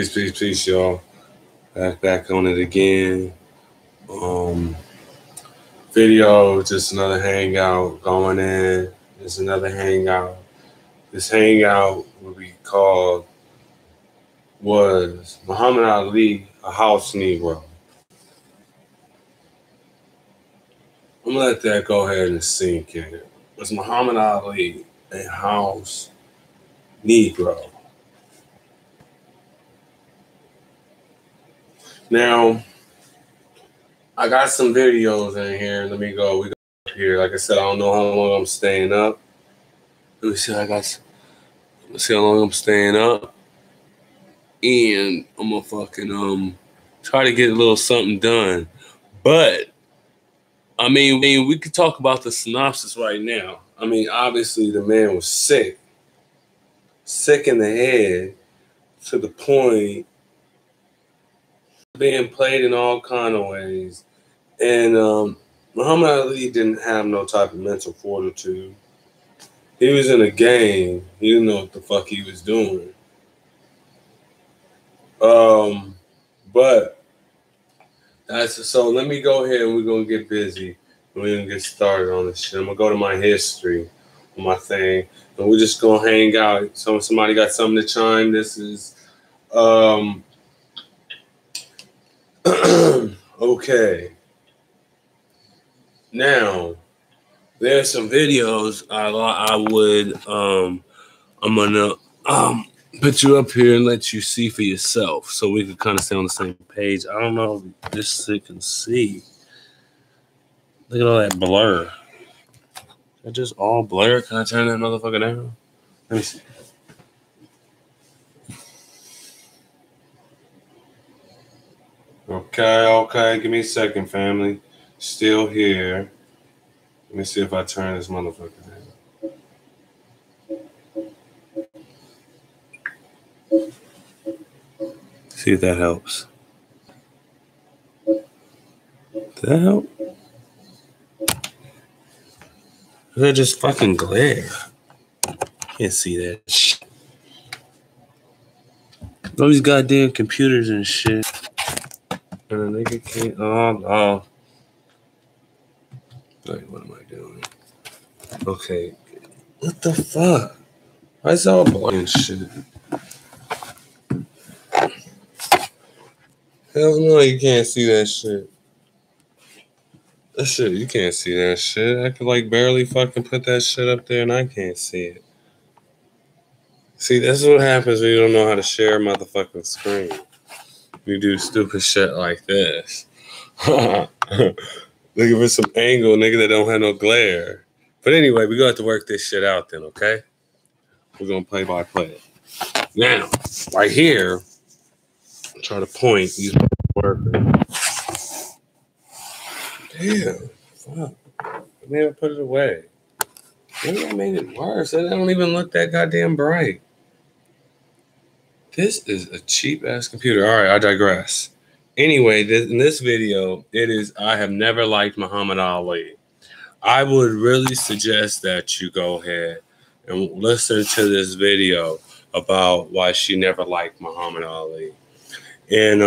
Peace, y'all. Back on it again. Video, just another hangout going in. Just another hangout. This hangout was Muhammad Ali, a house Negro. I'm gonna let that go ahead and sink in. Was Muhammad Ali a house Negro? Now, I got some videos in here. Let me go. We go up here. Like I said, I don't know how long I'm staying up. Let me see. Let's see how long I'm staying up. And I'm gonna fucking try to get a little something done. But I mean, we could talk about the synopsis right now. I mean, obviously the man was sick in the head to the point being played in all kind of ways. And Muhammad Ali didn't have no type of mental fortitude. He was in a game. He didn't know what the fuck he was doing. But so let me go ahead and we're gonna get busy. We're gonna get started on this shit. I'm gonna go to my history on my thing, and we're just gonna hang out. Somebody got something to chime. This is okay. Now there's some videos I'm gonna put you up here and let you see for yourself, so we can kind of stay on the same page. I don't know if this shit can see. Look at all that blur. Is that just all blur? Can I turn that motherfucker down? Let me see. Okay. Give me a second, family. Still here. Let me see if I turn this motherfucker down. See if that helps. Did that help? Or that just fucking glare? Can't see that shit. All these goddamn computers and shit. And a nigga can't. Oh. Wait, what am I doing? Okay. What the fuck? Why is all blurry and shit? Hell no, you can't see that shit. That shit, you can't see that shit. I could like barely fucking put that shit up there and I can't see it. See, this is what happens when you don't know how to share a motherfucking screen. You do stupid shit like this. Looking for some angle, nigga, that don't have no glare. But anyway, we're going to have to work this shit out then, okay? We're going to play by play. Now, right here, try to point these workers. Damn, fuck. I never put it away. Maybe I made it worse. I don't even look that goddamn bright. This is a cheap-ass computer. All right, I digress. Anyway, in this video, I have never liked Muhammad Ali. I would really suggest that you go ahead and listen to this video about why she never liked Muhammad Ali. And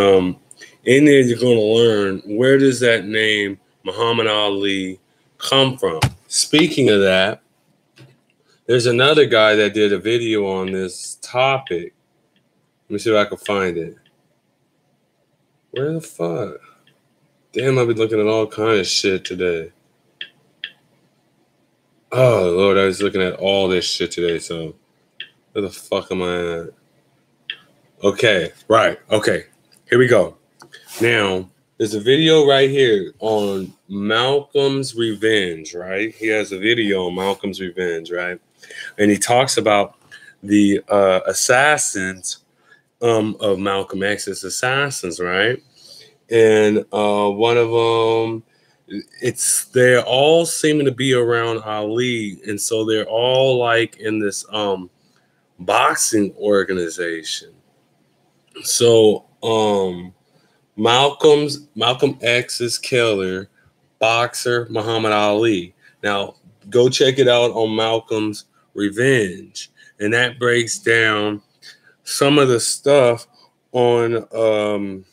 in there, you're going to learn, where does that name Muhammad Ali come from? Speaking of that, there's another guy that did a video on this topic. Let me see if I can find it. Where the fuck? Damn, I've been looking at all kinds of shit today. Oh, Lord, I was looking at all this shit today, so where the fuck am I at? Okay, right, okay. Here we go. Now, there's a video right here on Malcolm's Revenge, right? He has a video on Malcolm's Revenge, right? And he talks about the assassins of Malcolm X's assassins, right? And one of them, they're all seeming to be around Ali, and so they're all like in this boxing organization. So Malcolm X's killer, boxer Muhammad Ali. Now go check it out on Malcolm's Revenge, and that breaks down some of the stuff on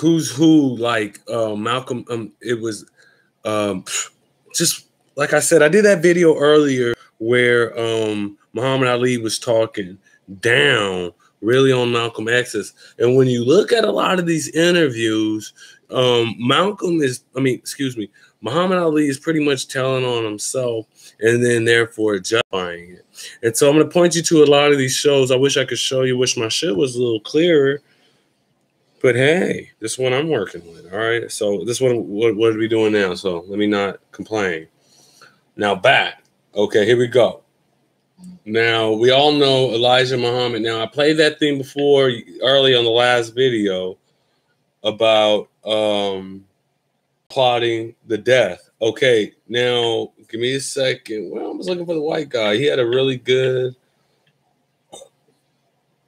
Who's Who, like Malcolm. It was just like I said, I did that video earlier where Muhammad Ali was talking down really on Malcolm X's. And when you look at a lot of these interviews, Muhammad Ali is pretty much telling on himself and then therefore justifying it. And so I'm going to point you to a lot of these shows. I wish I could show you, wish my shit was a little clearer. But hey, this one I'm working with. All right. So this one, what are we doing now? So let me not complain. Now back. Okay, here we go. Now we all know Elijah Muhammad. Now I played that thing before early on the last video about plotting the death. Okay, now give me a second. Well, I was looking for the white guy. He had a really good.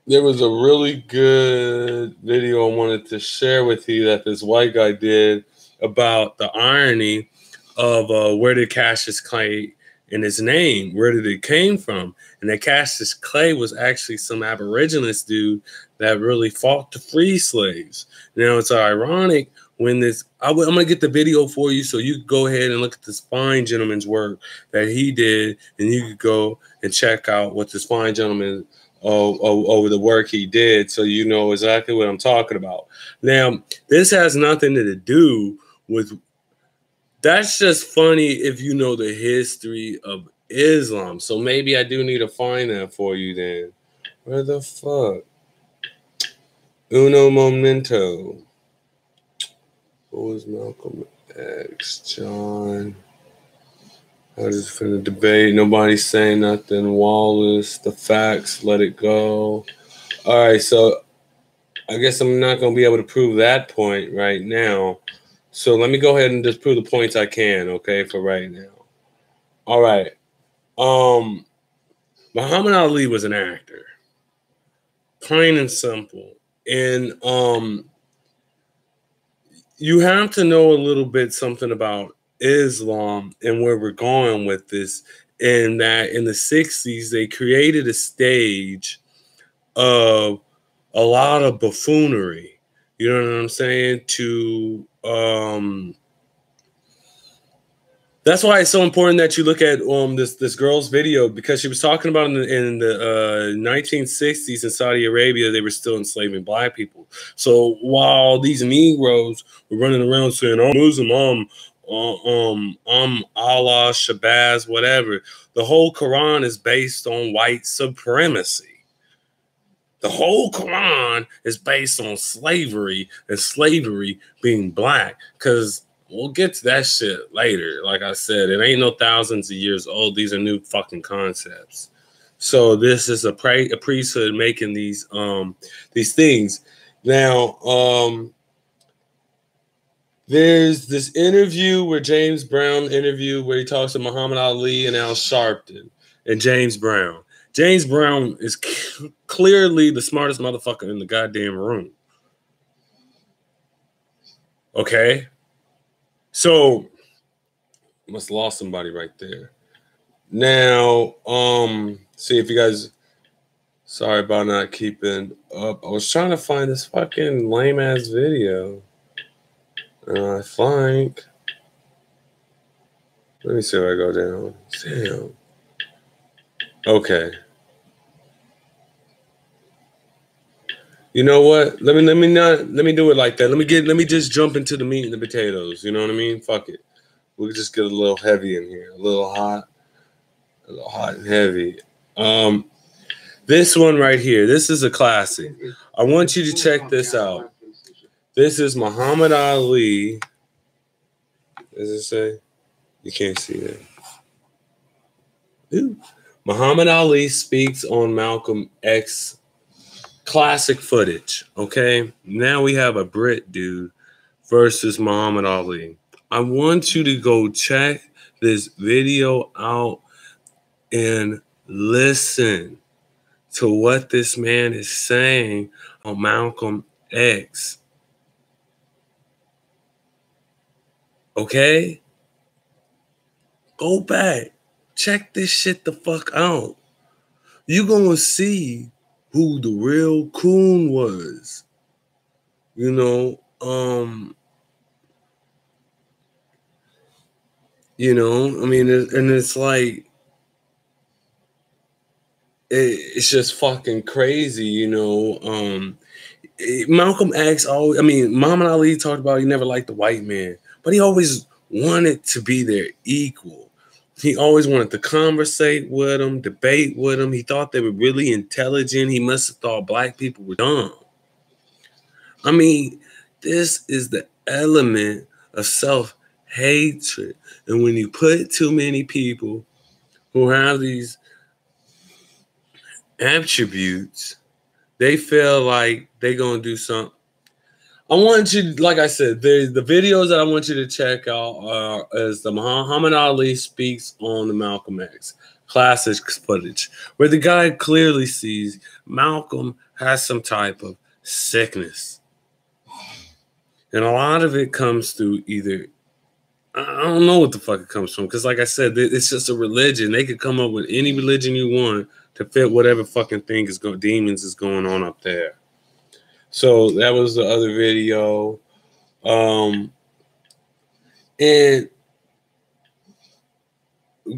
There was a really good video I wanted to share with you that this white guy did about the irony of where did Cassius Clay in his name, where did it came from? And that Cassius Clay was actually some aboriginalist dude that really fought to free slaves. Now it's ironic when this, I'm going to get the video for you so you can go ahead and look at this fine gentleman's work that he did, and you could go and check out what this fine gentleman over the work he did, so you know exactly what I'm talking about. Now, this has nothing to do with, that's just funny if you know the history of Islam. So maybe I do need to find that for you then. Where the fuck? Uno momento. What was Malcolm X? John. I just finna debate. Nobody's saying nothing. Wallace, the facts, let it go. All right, so I guess I'm not going to be able to prove that point right now. So let me go ahead and just prove the points I can, okay, for right now. All right. Muhammad Ali was an actor. Plain and simple. And you have to know a little bit something about Islam and where we're going with this, and that in the 60s they created a stage of a lot of buffoonery, you know what I'm saying, to that's why it's so important that you look at this girl's video, because she was talking about in the 1960s in Saudi Arabia, they were still enslaving black people. So while these Negroes were running around saying, I'm Muslim, I'm Allah, Shabazz, whatever, the whole Quran is based on white supremacy. The whole Quran is based on slavery, and slavery being black, because we'll get to that shit later. Like I said, it ain't no thousands of years old. These are new fucking concepts. So this is a priesthood making these things. Now, there's this interview where James Brown interviewed where he talks to Muhammad Ali and Al Sharpton and James Brown. James Brown is clearly the smartest motherfucker in the goddamn room. Okay? So, must have lost somebody right there. Now, see if you guys, sorry about not keeping up. I was trying to find this fucking lame-ass video. I think, let me see where I go down. Damn. Okay. You know what? Let me do it like that. Let me just jump into the meat and the potatoes. You know what I mean? Fuck it. We'll just get a little heavy in here. A little hot and heavy. This one right here. This is a classic. I want you to check this out. This is Muhammad Ali. Does it say? You can't see that. Ooh. Muhammad Ali speaks on Malcolm X. Classic footage, okay? Now we have a Brit dude versus Muhammad Ali. I want you to go check this video out and listen to what this man is saying on Malcolm X. Okay? Go back. Check this shit the fuck out. You're going to see who the real coon was. You know, I mean, and it's like, it's just fucking crazy, Malcolm X always, Muhammad Ali talked about he never liked the white man, but he always wanted to be their equal. He always wanted to conversate with them, debate with them. He thought they were really intelligent. He must have thought black people were dumb. I mean, this is the element of self-hatred. And when you put too many people who have these attributes, they feel like they're going to do something. I want you, like I said, the videos that I want you to check out is the Muhammad Ali speaks on the Malcolm X classic footage, where the guy clearly sees Malcolm has some type of sickness. And a lot of it comes through either, I don't know what the fuck it comes from, because like I said, it's just a religion. They could come up with any religion you want to fit whatever fucking thing demons is going on up there. So that was the other video. And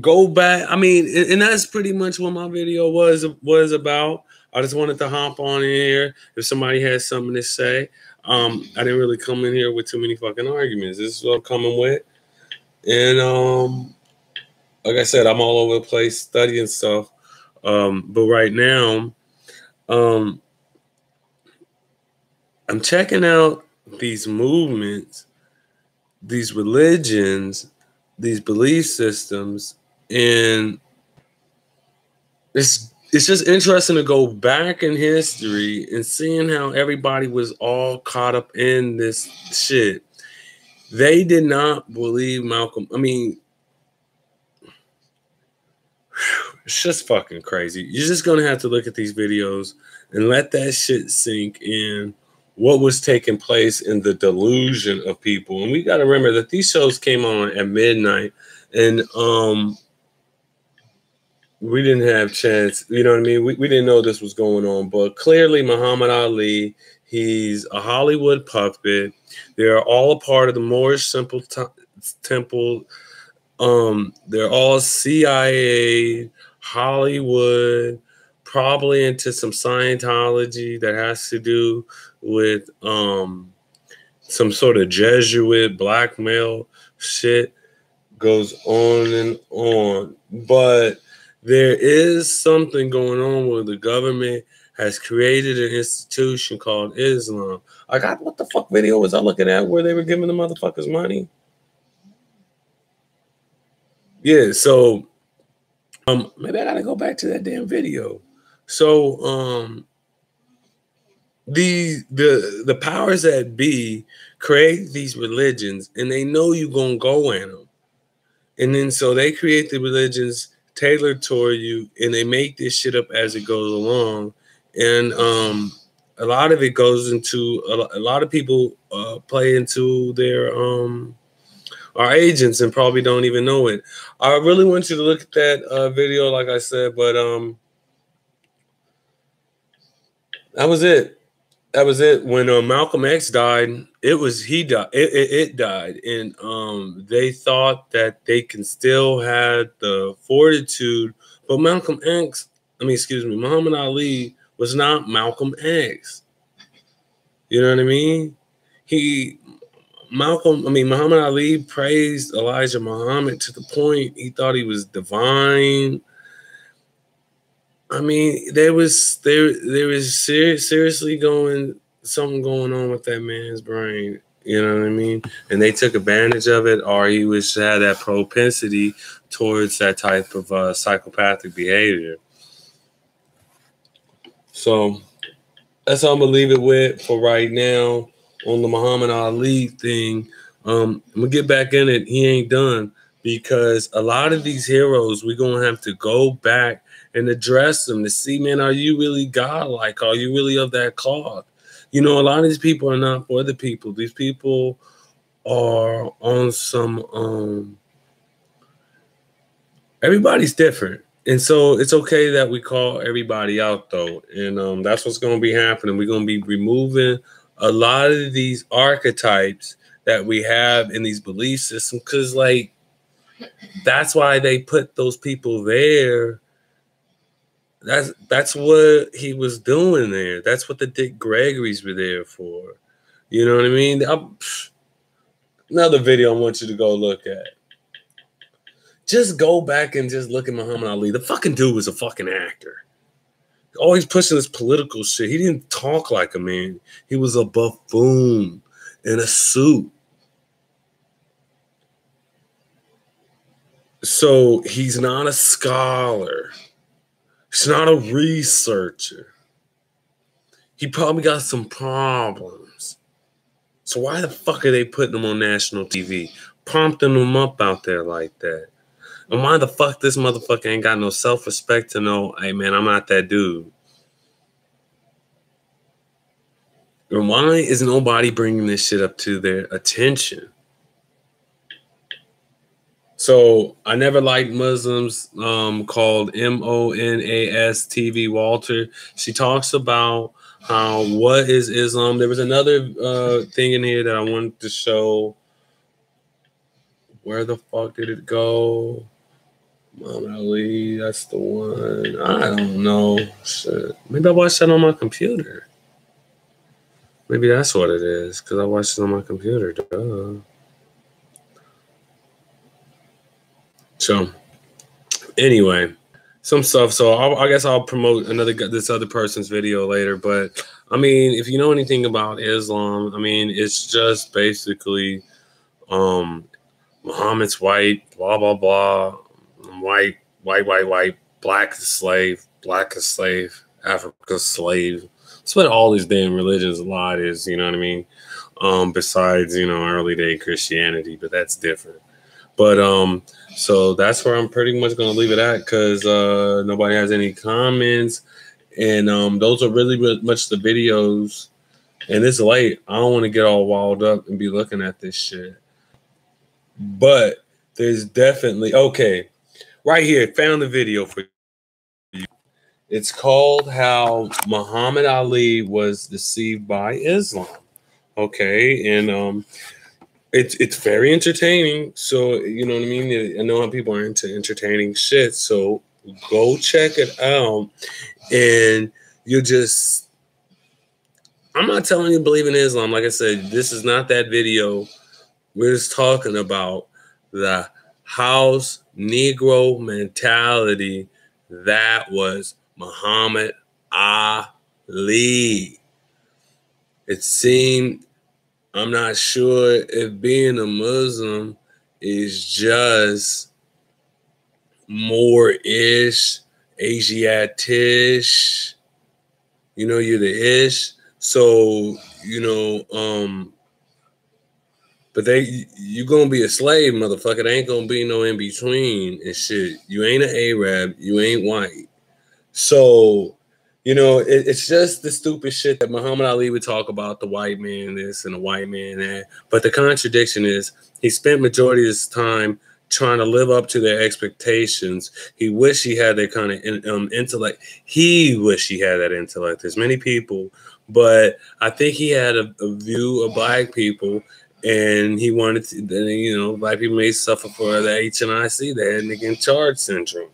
go back. And that's pretty much what my video was about. I just wanted to hop on in here if somebody has something to say. I didn't really come in here with too many fucking arguments. This is what I'm coming with. And like I said, I'm all over the place studying stuff. But right now, I'm checking out these movements, these religions, these belief systems, and it's just interesting to go back in history and seeing how everybody was all caught up in this shit. They did not believe Malcolm. It's just fucking crazy. You're just going to have to look at these videos and let that shit sink in. What was taking place in the delusion of people. And we got to remember that these shows came on at midnight, and we didn't have chance, you know what I mean? We didn't know this was going on, but clearly Muhammad Ali, he's a Hollywood puppet. They're all a part of the Moorish Temple. They're all CIA, Hollywood, probably into some Scientology that has to do with some sort of Jesuit blackmail shit. Goes on and on. But there is something going on where the government has created an institution called Islam. What the fuck video was I looking at where they were giving the motherfuckers money? Yeah, so maybe I gotta go back to that damn video. So the powers that be create these religions, and they know you're gonna go in them, and then so they create the religions tailored toward you, and they make this shit up as it goes along. And a lot of it goes into a lot of people play into their our agents and probably don't even know it. I really want you to look at that video, like I said, but that was it. That was it. When Malcolm X died, it died, and they thought that they can still have the fortitude, but Muhammad Ali was not Malcolm X. You know what I mean? Muhammad Ali praised Elijah Muhammad to the point he thought he was divine. There was seriously something going on with that man's brain. You know what I mean? And they took advantage of it, or he had that propensity towards that type of psychopathic behavior. So that's all I'm gonna leave it with for right now on the Muhammad Ali thing. I'm gonna get back in it. He ain't done, because a lot of these heroes, we're gonna have to go back and address them to see, man, are you really godlike? Are you really of that cloth? A lot of these people are not for the people. These people are on some everybody's different. And so it's okay that we call everybody out, though. And that's what's going to be happening. We're going to be removing a lot of these archetypes that we have in these belief systems, because, like, that's why they put those people there. That's what he was doing there. That's what the Dick Gregory's were there for. You know what I mean? Another video I want you to go look at. Just go back and just look at Muhammad Ali. The fucking dude was a fucking actor. Always pushing this political shit. He didn't talk like a man. He was a buffoon in a suit. So he's not a scholar. He's not a researcher. He probably got some problems. So why the fuck are they putting him on national TV? Prompting him up out there like that? And why the fuck this motherfucker ain't got no self-respect to know, hey, man, I'm not that dude? And why is nobody bringing this shit up to their attention? So I never liked Muslims, called MONAS TV Walter. She talks about what is Islam. There was another thing in here that I wanted to show. Where the fuck did it go? Muhammad Ali, that's the one. I don't know. Shit. Maybe I watched that on my computer. Maybe that's what it is, because I watched it on my computer. Duh. So, anyway, some stuff. So I guess I'll promote this other person's video later. But I mean, if you know anything about Islam, I mean, it's just basically Muhammad's white, blah blah blah, white, black is slave, Africa's slave. That's what all these damn religions a lot is. You know what I mean? Besides, early day Christianity, but that's different. But so that's where I'm pretty much going to leave it at, because nobody has any comments. And those are really much the videos. And it's late. I don't want to get all wild up and be looking at this shit. But there's definitely, okay, right here, found the video for you. It's called How Muhammad Ali Was Deceived by Islam. Okay, and it's very entertaining. So, you know what I mean? I know how people are into entertaining shit. So go check it out. And I'm not telling you to believe in Islam. Like I said, this is not that video. We're just talking about the house Negro mentality that was Muhammad Ali. It seemed, I'm not sure if being a Muslim is just more ish, Asiatish. You're the ish. So, but you gonna be a slave, motherfucker. There ain't gonna be no in between and shit. You ain't an Arab. You ain't white. So, it's just the stupid shit that Muhammad Ali would talk about, the white man this and the white man that. But the contradiction is he spent majority of his time trying to live up to their expectations. He wished he had that kind of intellect. He wished he had that intellect. There's many people, but I think he had a view of black people, and he wanted to, black people may suffer for the HNIC, the head nigga in charge syndrome.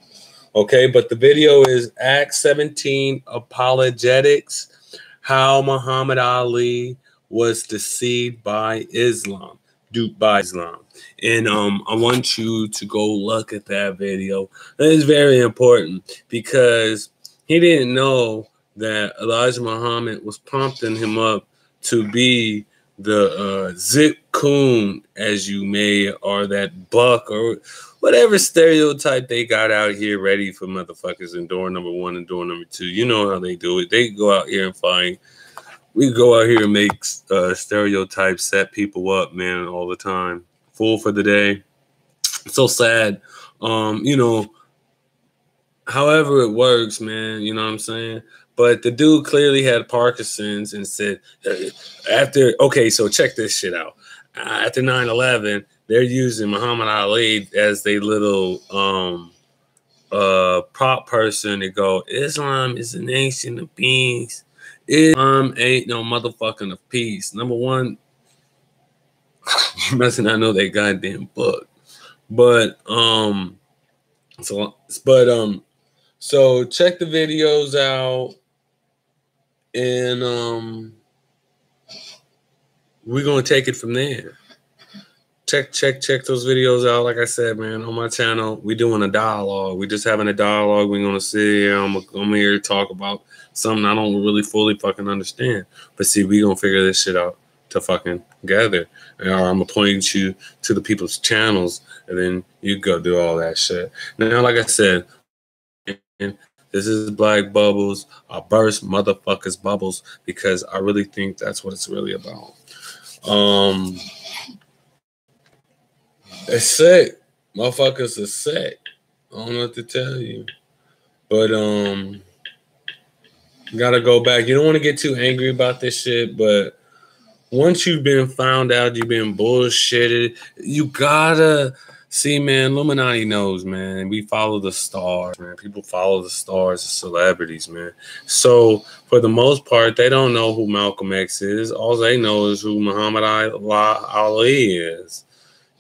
Okay, but the video is Act 17 Apologetics, How Muhammad Ali Was Deceived by Islam, duped by Islam. And I want you to go look at that video. It's very important, because he didn't know that Elijah Muhammad was prompting him up to be the Zip Coon, as you may, or that buck, or whatever stereotype they got out here ready for motherfuckers in door number 1 and door number 2. You know how they do it. They go out here and find. We go out here and make stereotypes, set people up, man, all the time. Fool for the day. So sad. However it works, man, you know what I'm saying? But the dude clearly had Parkinson's and said, so check this shit out. After 9/11, they're using Muhammad Ali as their little prop person to go, Islam is a nation of beings. Islam ain't no motherfucking of peace. Number one, you must not know that goddamn book. But so check the videos out, and we're gonna take it from there. Check those videos out. Like I said, man, on my channel, we doing a dialogue. We just having a dialogue. We're gonna sit here. I'm here to talk about something I don't really fully fucking understand. But see, we gonna figure this shit out to fucking together. Or I'm gonna point you to the people's channels, and then you go do all that shit. Now, like I said, this is Black Bubbles. I burst motherfuckers bubbles because I really think that's what it's really about. It's sick. Motherfuckers are sick. I don't know what to tell you. But gotta go back. You don't want to get too angry about this shit, but once you've been found out, you've been bullshitted, you gotta see, man, Illuminati knows, man. We follow the stars, man. People follow the stars, the celebrities, man. So for the most part, they don't know who Malcolm X is. All they know is who Muhammad Ali is.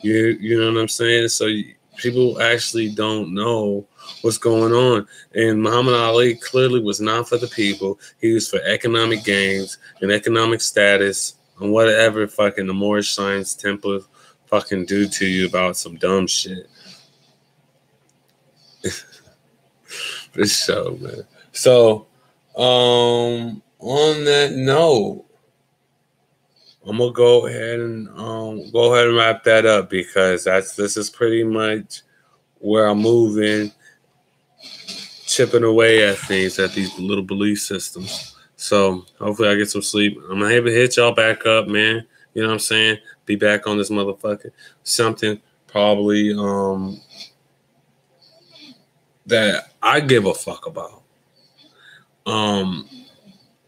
You know what I'm saying? So people actually don't know what's going on. And Muhammad Ali clearly was not for the people. He was for economic gains and economic status and whatever fucking the Moorish Science Temple fucking do to you about some dumb shit. This show, man. So, on that note, I'm gonna go ahead and wrap that up because this is pretty much where I'm moving, chipping away at things, at these little belief systems. So hopefully I get some sleep. I'm gonna have to hit y'all back up, man. You know what I'm saying? Be back on this motherfucker. Something probably that I give a fuck about.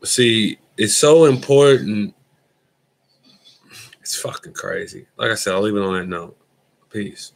See, it's so important. It's fucking crazy. Like I said, I'll leave it on that note. Peace.